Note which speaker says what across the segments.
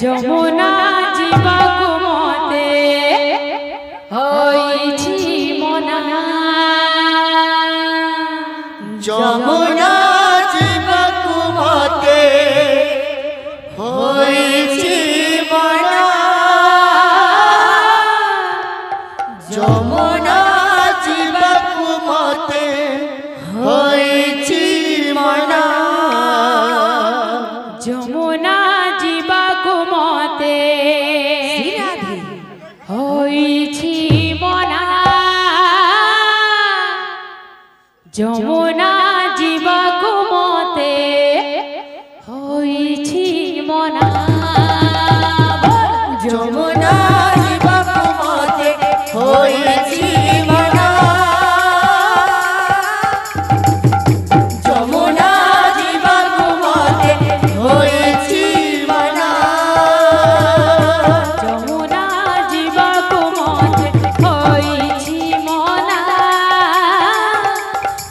Speaker 1: যমুনা জীবাকু মতে হইছি মনা
Speaker 2: যমুনা জীবাকু মতে হইছি মনা যমুনা জীবাকু মতে হইছি মনা
Speaker 1: যমুনা জীবাকু মতে হইছি মনা যমুনা জীবাকু মতে হইছি মনা
Speaker 2: যমুনা জীবাকু মতে হইছি মনা যমুনা জীবাকু মতে হইছি মনা
Speaker 1: যমুনা জীবাকু মতে হইছি মনা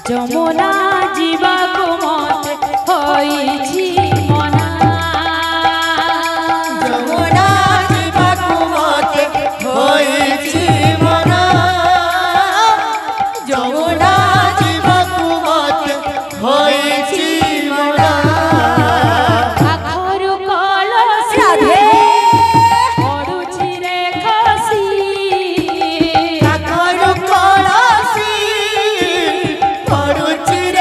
Speaker 1: যমুনা জীবাকু মতে হইছি মনা
Speaker 2: যমুনা জীবাকু মতে হইছি মনা যমুনা জীবাকু মতে হইছি মনা
Speaker 1: আখরু কলস রাধে পড়ুছি রে খসি
Speaker 2: আখরু কলসি পড়ুছি রে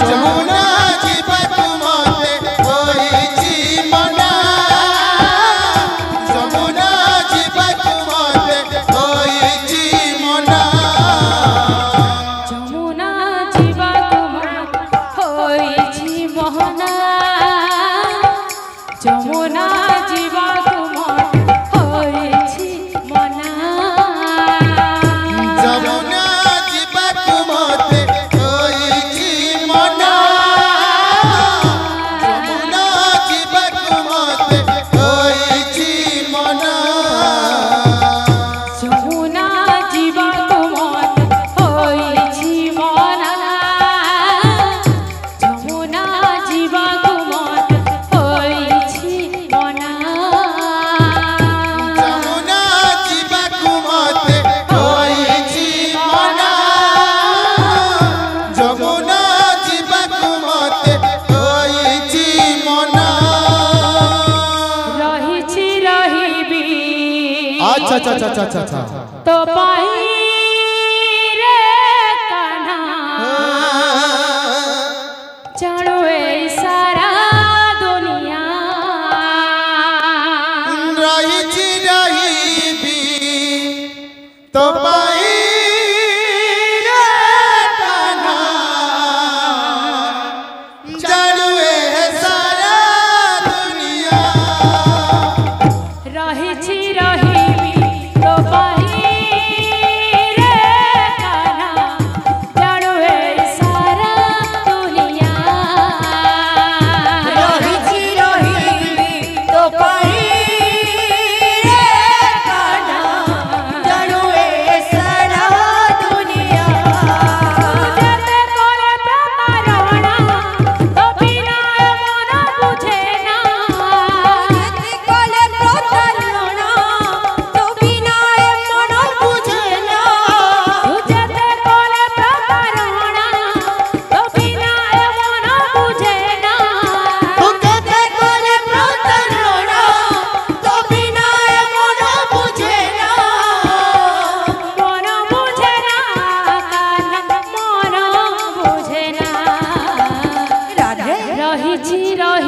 Speaker 2: যমুনা জীবাকু মতে হইছি মনা যমুনা জীবাকু মতে হইছি মনা
Speaker 1: যমুনা জীবাকু মতে হইছি মনা যমুনা জীবাকু মতে হইছি মনা
Speaker 2: যমুনা জীবাকু মতে হইছি মনা যমুনা জীবাকু মতে হইছি মনা
Speaker 1: যমুনা জীবাকু মতে হইছি মনা যমুনা জীবাকু মতে হইছি মনা
Speaker 2: যমুনা জীবাকু মতে হইছি মনা যমুনা জীবাকু মতে হইছি মনা
Speaker 1: রহিছি রহিবি
Speaker 2: আচ্ছা আচ্ছা আচ্ছা আচ্ছা আচ্ছা
Speaker 1: তো পাই রে কানা জানো এই সারা দুনিয়া
Speaker 2: রহিছি রহিবি তো পাই রে কানা জানু এ সারা দুনিয়া
Speaker 1: রহিছি রহিবি তো পাই রে কানা জানো এই সারা দুনিয়া
Speaker 3: রহিছি রহিবি তো পাই রে কানা জানো এ সারা দুনিয়া
Speaker 1: যেতে করে প্রতারণা তো বিনা মন বুঝে না
Speaker 3: যেতে কলে প্রতারণা তো বিনা মন বুঝে না
Speaker 1: যেতে করে প্রতারণা তো বিনা মন বুঝে না
Speaker 3: যেতে কলে প্রতারণা তো বিনা মন বুঝে না
Speaker 1: মন বুঝে না কানা মন বুঝে না
Speaker 3: রাধে
Speaker 1: রহিছি রহি